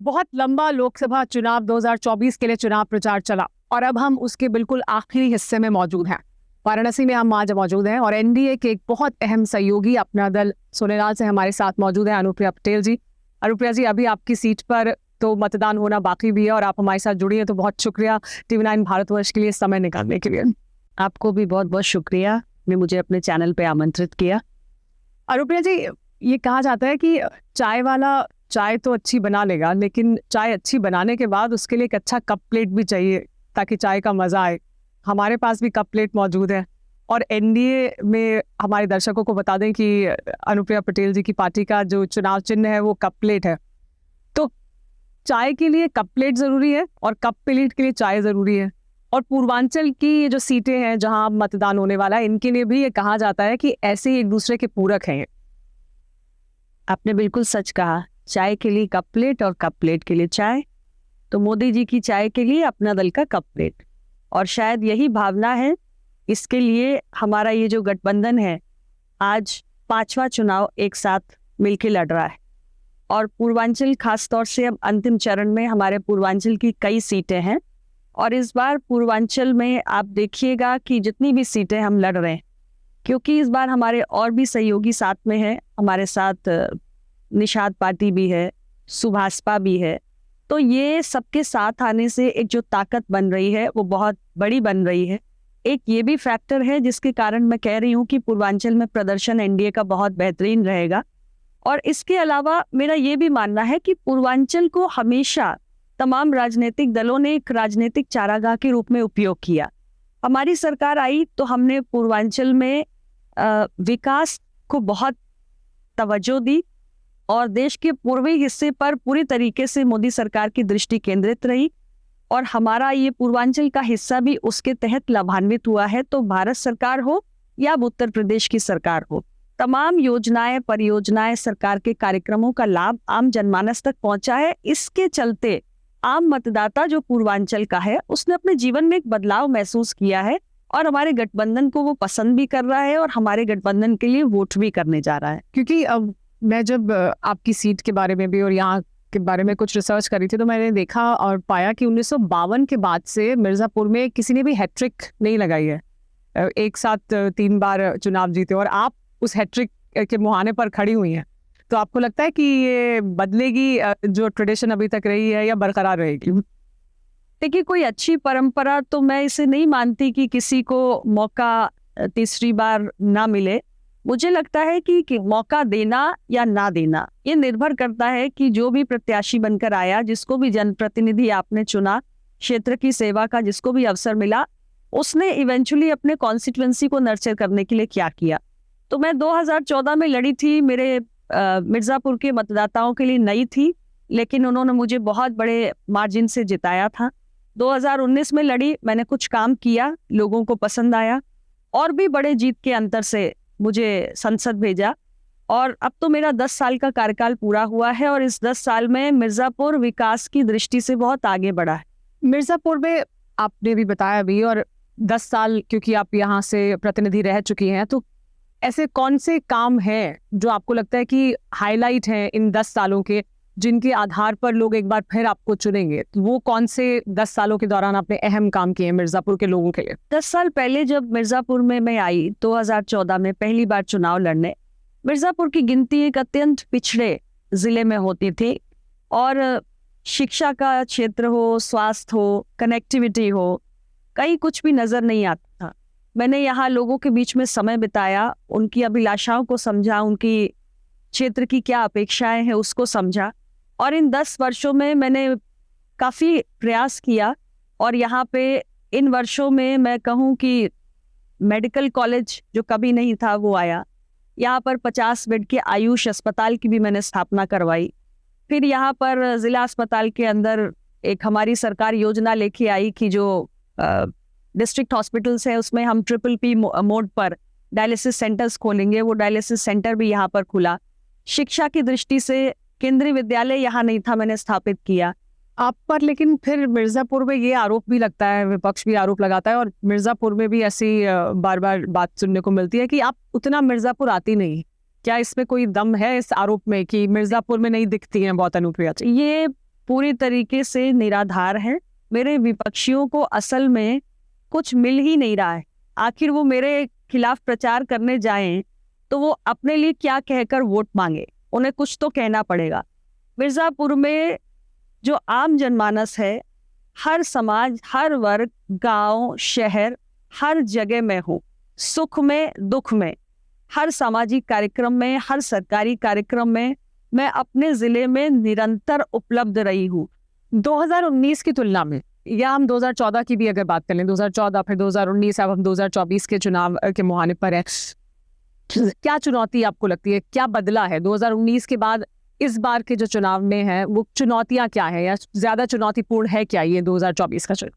बहुत लंबा लोकसभा चुनाव 2024 के लिए चुनाव प्रचार चला और अब हम उसके बिल्कुल आखिरी हिस्से में मौजूद हैं। वाराणसी में हम आज मौजूद हैं और एनडीए के एक बहुत अहम सहयोगी अपना दल सोनेलाल से हमारे साथ मौजूद है अनुप्रिया पटेल जी। अनुप्रिया जी, अभी आपकी सीट पर तो मतदान होना बाकी भी है और आप हमारे साथ जुड़ी हैं, तो बहुत शुक्रिया TV9 भारतवर्ष के लिए समय निकालने के लिए। आपको भी बहुत बहुत शुक्रिया ने मुझे अपने चैनल पे आमंत्रित किया। अनुप्रिया जी, ये कहा जाता है कि चाय वाला चाय तो अच्छी बना लेगा, लेकिन चाय अच्छी बनाने के बाद उसके लिए एक अच्छा कप प्लेट भी चाहिए ताकि चाय का मजा आए। हमारे पास भी कप प्लेट मौजूद है और एनडीए में हमारे दर्शकों को बता दें कि अनुप्रिया पटेल जी की पार्टी का जो चुनाव चिन्ह है वो कप प्लेट है। तो चाय के लिए कप प्लेट जरूरी है और कप प्लेट के लिए चाय जरूरी है। और पूर्वांचल की ये जो सीटें हैं जहां मतदान होने वाला है, इनके लिए भी ये कहा जाता है कि ऐसे ही एक दूसरे के पूरक हैं। आपने बिल्कुल सच कहा, चाय के लिए कप प्लेट और कप प्लेट के लिए चाय। तो मोदी जी की चाय के लिए अपना दल का कप प्लेट, और शायद यही भावना है। इसके लिए हमारा ये जो गठबंधन है आज 5वां चुनाव एक साथ मिलकर लड़ रहा है। और पूर्वांचल खास तौर से अब अंतिम चरण में हमारे पूर्वांचल की कई सीटें हैं और इस बार पूर्वांचल में आप देखिएगा कि जितनी भी सीटें हम लड़ रहे हैं, क्योंकि इस बार हमारे और भी सहयोगी साथ में हैं। हमारे साथ निषाद पार्टी भी है, सुभाषपा भी है। तो ये सबके साथ आने से एक जो ताकत बन रही है वो बहुत बड़ी बन रही है। एक ये भी फैक्टर है जिसके कारण मैं कह रही हूँ कि पूर्वांचल में प्रदर्शन एनडीए का बहुत बेहतरीन रहेगा। और इसके अलावा मेरा ये भी मानना है कि पूर्वांचल को हमेशा तमाम राजनीतिक दलों ने एक राजनीतिक चारागाह के रूप में उपयोग किया। हमारी सरकार आई तो हमने पूर्वांचल में विकास को बहुत तवज्जो दी और देश के पूर्वी हिस्से पर पूरी तरीके से मोदी सरकार की दृष्टि केंद्रित रही और हमारा ये पूर्वांचल का हिस्सा भी उसके तहत लाभान्वित हुआ है। तो भारत सरकार हो या उत्तर प्रदेश की सरकार हो, तमाम योजनाएं परियोजनाएं सरकार के कार्यक्रमों का लाभ आम जनमानस तक पहुंचा है। इसके चलते आम मतदाता जो पूर्वांचल का है उसने अपने जीवन में एक बदलाव महसूस किया है और हमारे गठबंधन को वो पसंद भी कर रहा है और हमारे गठबंधन के लिए वोट भी करने जा रहा है। क्योंकि अब मैं जब आपकी सीट के बारे में भी और यहाँ के बारे में कुछ रिसर्च करी थी तो मैंने देखा और पाया कि 1952 के बाद से मिर्जापुर में किसी ने भी हैट्रिक नहीं लगाई है। एक साथ 3 बार चुनाव जीते और आप उस हैट्रिक के मुहाने पर खड़ी हुई हैं। तो आपको लगता है कि ये बदलेगी जो ट्रेडिशन अभी तक रही है या बरकरार रहेगी? देखिए, कोई अच्छी परंपरा तो मैं इसे नहीं मानती कि किसी को मौका तीसरी बार ना मिले। मुझे लगता है कि मौका देना या ना देना ये निर्भर करता है कि जो भी प्रत्याशी बनकर आया, जिसको भी जनप्रतिनिधि आपने चुना, क्षेत्र की सेवा का जिसको भी अवसर मिला, उसने इवेंचुअली अपने कॉन्स्टिट्यूएंसी को नर्चर करने के लिए क्या किया। तो मैं 2014 में लड़ी थी, मेरे मिर्जापुर के मतदाताओं के लिए नई थी, लेकिन उन्होंने मुझे बहुत बड़े मार्जिन से जिताया था। 2019 में लड़ी, मैंने कुछ काम किया, लोगों को पसंद आया और भी बड़े जीत के अंतर से मुझे संसद भेजा। और अब तो मेरा 10 साल का कार्यकाल पूरा हुआ है और इस 10 साल में मिर्जापुर विकास की दृष्टि से बहुत आगे बढ़ा है। मिर्जापुर में आपने भी बताया भी, और 10 साल क्योंकि आप यहाँ से प्रतिनिधि रह चुकी हैं, तो ऐसे कौन से काम हैं जो आपको लगता है कि हाईलाइट हैं इन 10 सालों के, जिनके आधार पर लोग एक बार फिर आपको चुनेंगे? तो वो कौन से 10 सालों के दौरान आपने अहम काम किए मिर्जापुर के लोगों के लिए? 10 साल पहले जब मिर्जापुर में मैं आई 2014 में पहली बार चुनाव लड़ने, मिर्जापुर की गिनती एक अत्यंत पिछड़े जिले में होती थी और शिक्षा का क्षेत्र हो, स्वास्थ्य हो, कनेक्टिविटी हो, कहीं कुछ भी नजर नहीं आता था। मैंने यहाँ लोगों के बीच में समय बिताया, उनकी अभिलाषाओं को समझा, उनकी क्षेत्र की क्या अपेक्षाएं हैं उसको समझा और इन 10 वर्षों में मैंने काफ़ी प्रयास किया। और यहाँ पे इन वर्षों में मैं कहूँ कि मेडिकल कॉलेज जो कभी नहीं था वो आया। यहाँ पर 50 बेड के आयुष अस्पताल की भी मैंने स्थापना करवाई। फिर यहाँ पर ज़िला अस्पताल के अंदर एक हमारी सरकार योजना लेके आई कि जो डिस्ट्रिक्ट हॉस्पिटल्स है उसमें हम PPP मोड पर डायलिसिस सेंटर्स खोलेंगे। वो डायलिसिस सेंटर भी यहाँ पर खुला। शिक्षा की दृष्टि से केंद्रीय विद्यालय यहाँ नहीं था, मैंने स्थापित किया। आप पर लेकिन फिर मिर्जापुर में ये आरोप भी लगता है, विपक्ष भी आरोप लगाता है और मिर्जापुर में भी ऐसी बार बार बात सुनने को मिलती है कि आप उतना मिर्जापुर आती नहीं। क्या इसमें कोई दम है इस आरोप में कि मिर्जापुर में नहीं दिखती हैं बहुत अनुप्रिया? ये पूरी तरीके से निराधार है। मेरे विपक्षियों को असल में कुछ मिल ही नहीं रहा है। आखिर वो मेरे खिलाफ प्रचार करने जाएं तो वो अपने लिए क्या कहकर वोट मांगे, उन्हें कुछ तो कहना पड़ेगा। मिर्जापुर में जो आम जनमानस है, हर समाज, हर वर्ग, गांव, शहर, हर जगह में हूँ, सुख में दुख में, हर सामाजिक कार्यक्रम में, हर सरकारी कार्यक्रम में मैं अपने जिले में निरंतर उपलब्ध रही हूँ। 2019 की तुलना में, या हम 2014 की भी अगर बात कर लें, 2014 फिर 2019, अब हम 2024 के चुनाव के मुहाने पर है, क्या चुनौती आपको लगती है, क्या बदला है 2019 के बाद इस बार के जो चुनाव में है, वो चुनौतियां क्या है या ज्यादा चुनौतीपूर्ण है क्या ये 2024 का चुनाव?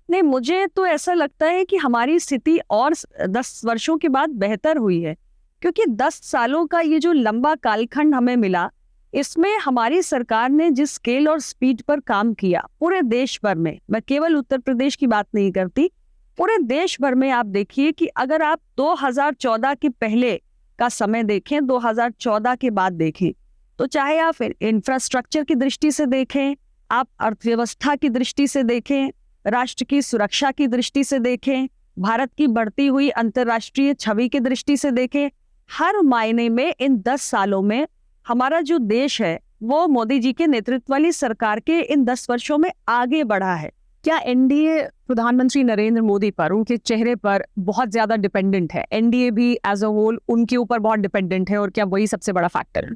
नहीं, मुझे तो ऐसा लगता है कि हमारी स्थिति और 10 वर्षों के बाद बेहतर हुई है, क्योंकि 10 सालों का ये जो लंबा कालखंड हमें मिला, इसमें हमारी सरकार ने जिस स्केल और स्पीड पर काम किया पूरे देश भर में, मैं केवल उत्तर प्रदेश की बात नहीं करती, पूरे देश भर में आप देखिए कि अगर आप 2014 के पहले का समय देखें, 2014 के बाद देखें, तो चाहे आप इंफ्रास्ट्रक्चर की दृष्टि से देखें, आप अर्थव्यवस्था की दृष्टि से देखें, राष्ट्र की सुरक्षा की दृष्टि से देखें, भारत की बढ़ती हुई अंतर्राष्ट्रीय छवि की दृष्टि से देखें, हर मायने में इन 10 सालों में हमारा जो देश है वो मोदी जी के नेतृत्व वाली सरकार के इन 10 वर्षों में आगे बढ़ा है। क्या एनडीए प्रधानमंत्री नरेंद्र मोदी पर, उनके चेहरे पर बहुत ज्यादा डिपेंडेंट है? एनडीए भी एज अ होल उनके ऊपर बहुत डिपेंडेंट है, और क्या वही सबसे बड़ा फैक्टर है?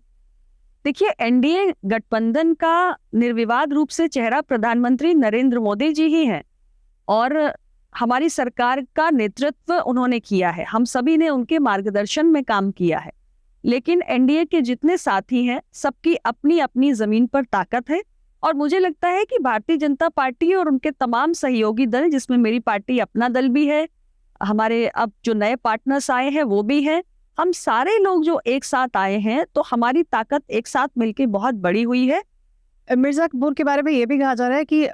देखिए, एनडीए गठबंधन का निर्विवाद रूप से चेहरा प्रधानमंत्री नरेंद्र मोदी जी ही हैं, और हमारी सरकार का नेतृत्व उन्होंने किया है, हम सभी ने उनके मार्गदर्शन में काम किया है। लेकिन एनडीए के जितने साथी हैं, सबकी अपनी अपनी जमीन पर ताकत है, और मुझे लगता है कि भारतीय जनता पार्टी और उनके तमाम सहयोगी दल, जिसमें मेरी पार्टी अपना दल भी है, हमारे अब जो नए पार्टनर्स आए हैं वो भी हैं, हम सारे लोग जो एक साथ आए हैं, तो हमारी ताकत एक साथ मिलकर बहुत बड़ी हुई है। मिर्जापुर के बारे में ये भी कहा जा रहा है कि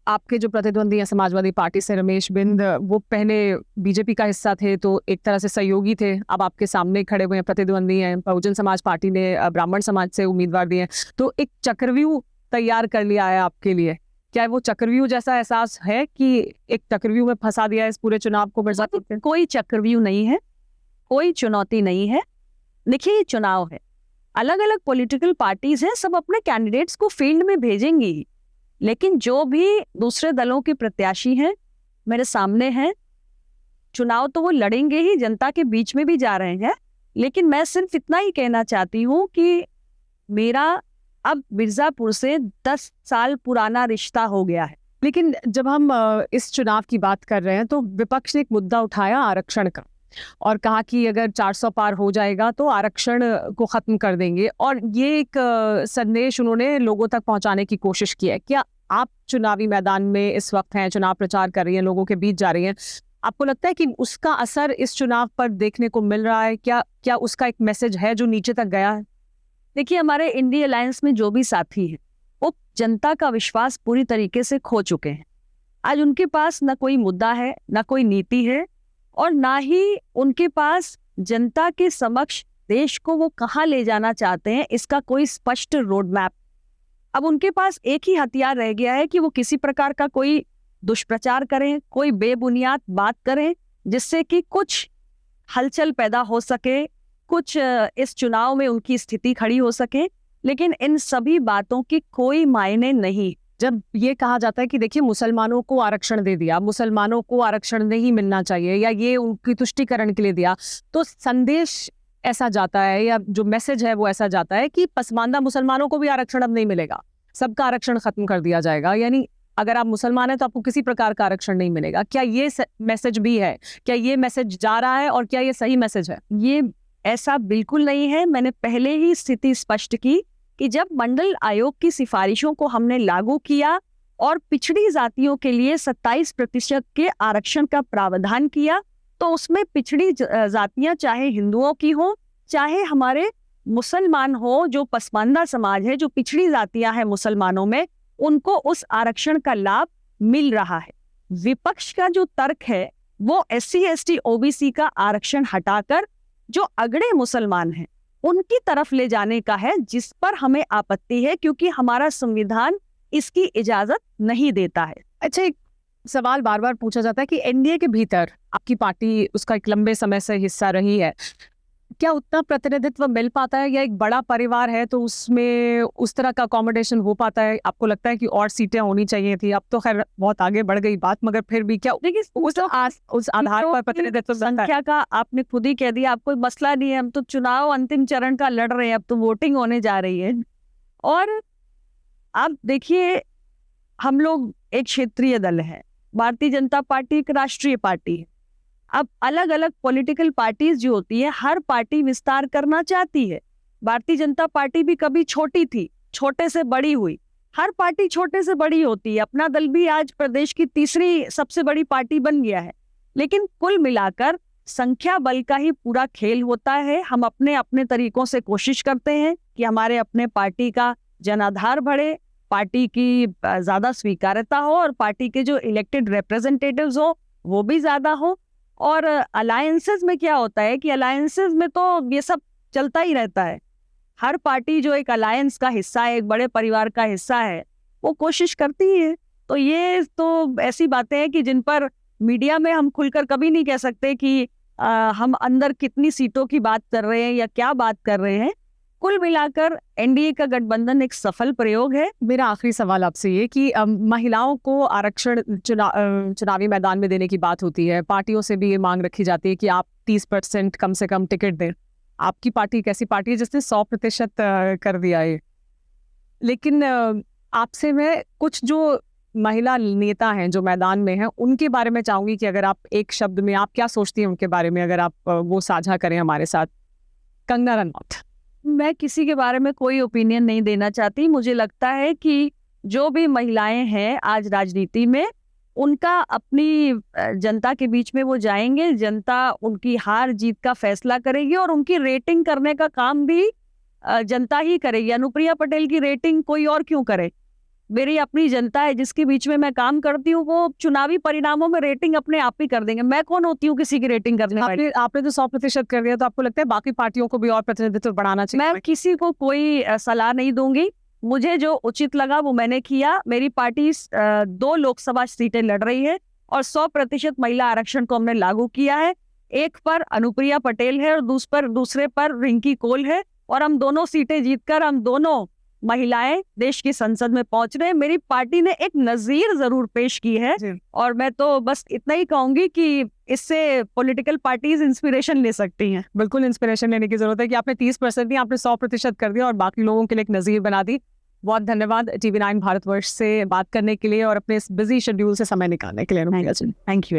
आपके जो प्रतिद्वंदी हैं समाजवादी पार्टी से, रमेश बिंद, वो पहले बीजेपी का हिस्सा थे, तो एक तरह से सहयोगी थे, अब आपके सामने खड़े हुए हैं, प्रतिद्वंदी हैं। बहुजन समाज पार्टी ने ब्राह्मण समाज से उम्मीदवार दिए हैं, तो एक चक्रव्यूह तैयार कर लिया है आपके लिए। क्या वो चक्रव्यूह जैसा एहसास है कि एक चक्रव्यूह में फंसा दिया है इस पूरे चुनाव को मिर्जापुर पे? कोई चक्रव्यूह नहीं है, कोई चुनौती नहीं है। देखिए, ये चुनाव है, अलग अलग पॉलिटिकल पार्टीज हैं, सब अपने कैंडिडेट्स को फील्ड में भेजेंगी ही, लेकिन जो भी दूसरे दलों के प्रत्याशी हैं मेरे सामने हैं, चुनाव तो वो लड़ेंगे ही, जनता के बीच में भी जा रहे हैं। लेकिन मैं सिर्फ इतना ही कहना चाहती हूँ कि मेरा अब मिर्जापुर से 10 साल पुराना रिश्ता हो गया है। लेकिन जब हम इस चुनाव की बात कर रहे हैं, तो विपक्ष ने एक मुद्दा उठाया आरक्षण का, और कहा कि अगर 400 पार हो जाएगा तो आरक्षण को खत्म कर देंगे, और ये एक संदेश उन्होंने लोगों तक पहुंचाने की कोशिश की है। क्या आप चुनावी मैदान में इस वक्त हैं, चुनाव प्रचार कर रही हैं, लोगों के बीच जा रही हैं, आपको लगता है कि उसका असर इस चुनाव पर देखने को मिल रहा है? क्या उसका एक मैसेज है जो नीचे तक गया है? देखिए, हमारे इंडिया अलायंस में जो भी साथी हैं, वो जनता का विश्वास पूरी तरीके से खो चुके हैं। आज उनके पास न कोई मुद्दा है, न कोई नीति है, और ना ही उनके पास जनता के समक्ष देश को वो कहाँ ले जाना चाहते हैं इसका कोई स्पष्ट रोड मैप। अब उनके पास एक ही हथियार रह गया है कि वो किसी प्रकार का कोई दुष्प्रचार करें, कोई बेबुनियाद बात करें, जिससे कि कुछ हलचल पैदा हो सके, कुछ इस चुनाव में उनकी स्थिति खड़ी हो सके। लेकिन इन सभी बातों की कोई मायने नहीं। जब ये कहा जाता है कि देखिए मुसलमानों को आरक्षण दे दिया, मुसलमानों को आरक्षण नहीं मिलना चाहिए, या ये उनकी तुष्टीकरण के लिए दिया, तो संदेश ऐसा जाता है, या जो मैसेज है वो ऐसा जाता है कि पसमानदा मुसलमानों को भी आरक्षण अब नहीं मिलेगा, सबका आरक्षण खत्म कर दिया जाएगा, यानी अगर आप मुसलमान हैं तो आपको किसी प्रकार का आरक्षण नहीं मिलेगा। क्या ये मैसेज भी है? क्या ये मैसेज जा रहा है, और क्या ये सही मैसेज है? ये ऐसा बिल्कुल नहीं है। मैंने पहले ही स्थिति स्पष्ट की कि जब मंडल आयोग की सिफारिशों को हमने लागू किया और पिछड़ी जातियों के लिए 27% के आरक्षण का प्रावधान किया, तो उसमें पिछड़ी जातियां चाहे हिंदुओं की हो, चाहे हमारे मुसलमान हो, जो पसमानदा समाज है, जो पिछड़ी जातियां हैं मुसलमानों में, उनको उस आरक्षण का लाभ मिल रहा है। विपक्ष का जो तर्क है वो SC ST OBC का आरक्षण हटाकर जो अगड़े मुसलमान हैं उनकी तरफ ले जाने का है, जिस पर हमें आपत्ति है, क्योंकि हमारा संविधान इसकी इजाजत नहीं देता है। अच्छा, एक सवाल बार बार पूछा जाता है कि एनडीए के भीतर आपकी पार्टी उसका एक लंबे समय से हिस्सा रही है, क्या उतना प्रतिनिधित्व मिल पाता है, या एक बड़ा परिवार है तो उसमें उस तरह का अकोमोडेशन हो पाता है? आपको लगता है कि और सीटें होनी चाहिए थी? अब तो खैर बहुत आगे बढ़ गई बात, मगर फिर भी क्या देखिए उस आधार पर प्रतिनिधित्व संख्या का आपने खुद ही कह दिया, आप कोई मसला नहीं है, हम तो चुनाव अंतिम चरण का लड़ रहे हैं, अब तो वोटिंग होने जा रही है। और आप देखिए, हम लोग एक क्षेत्रीय दल है, भारतीय जनता पार्टी एक राष्ट्रीय पार्टी है। अब अलग अलग पॉलिटिकल पार्टीज जो होती है, हर पार्टी विस्तार करना चाहती है। भारतीय जनता पार्टी भी कभी छोटी थी, छोटे से बड़ी हुई, हर पार्टी छोटे से बड़ी होती है। अपना दल भी आज प्रदेश की तीसरी सबसे बड़ी पार्टी बन गया है। लेकिन कुल मिलाकर संख्या बल का ही पूरा खेल होता है। हम अपने अपने तरीकों से कोशिश करते हैं कि हमारे अपने पार्टी का जनाधार बढ़े, पार्टी की ज्यादा स्वीकार्यता हो, और पार्टी के जो इलेक्टेड रिप्रेजेंटेटिव्स हो वो भी ज्यादा हो। और अलायंसेस में क्या होता है कि अलायंसेस में तो ये सब चलता ही रहता है। हर पार्टी जो एक अलायंस का हिस्सा है, एक बड़े परिवार का हिस्सा है, वो कोशिश करती है। तो ये तो ऐसी बातें हैं कि जिन पर मीडिया में हम खुलकर कभी नहीं कह सकते कि हम अंदर कितनी सीटों की बात कर रहे हैं या क्या बात कर रहे हैं। कुल मिलाकर एनडीए का गठबंधन एक सफल प्रयोग है। मेरा आखिरी सवाल आपसे ये कि महिलाओं को आरक्षण चुनावी मैदान में देने की बात होती है, पार्टियों से भी ये मांग रखी जाती है कि आप 30% कम से कम टिकट दें। आपकी पार्टी एक ऐसी पार्टी है जिसने 100% कर दिया है। लेकिन आपसे मैं कुछ जो महिला नेता हैं जो मैदान में हैं, उनके बारे में चाहूंगी कि अगर आप एक शब्द में आप क्या सोचती हैं उनके बारे में, अगर आप वो साझा करें हमारे साथ। कंगना रनौत। मैं किसी के बारे में कोई ओपिनियन नहीं देना चाहती। मुझे लगता है कि जो भी महिलाएं हैं आज राजनीति में, उनका अपनी जनता के बीच में वो जाएंगे, जनता उनकी हार जीत का फैसला करेगी और उनकी रेटिंग करने का काम भी जनता ही करेगी। अनुप्रिया पटेल की रेटिंग कोई और क्यों करे? मेरी अपनी जनता है जिसके बीच में मैं काम करती हूँ, वो चुनावी परिणामों में रेटिंग अपने आप ही कर देंगे। मैं कौन होती हूँ किसी की रेटिंग करने वाली? आपने तो 100% कर दिया, तो आपको लगता है बाकी पार्टियों को भी और प्रतिनिधित्व बढ़ाना चाहिए? मैं किसी को कोई सलाह नहीं दूंगी। मुझे जो उचित लगा वो मैंने किया। मेरी पार्टी 2 लोकसभा सीटें लड़ रही है और 100% महिला आरक्षण को हमने लागू किया है। एक पर अनुप्रिया पटेल है और दूसरे पर रिंकी कोल है, और हम दोनों सीटें जीतकर हम दोनों महिलाएं देश की संसद में पहुंच रहे हैं। मेरी पार्टी ने एक नजीर जरूर पेश की है, और मैं तो बस इतना ही कहूंगी कि इससे पॉलिटिकल पार्टीज इंस्पिरेशन ले सकती हैं। बिल्कुल इंस्पिरेशन लेने की जरूरत है कि आपने 30% नहीं, आपने 100% कर दिया और बाकी लोगों के लिए एक नजीर बना दी। बहुत धन्यवाद TV9 भारतवर्ष से बात करने के लिए और अपने इस बिजी शेड्यूल से समय निकालने के लिए। Thank you.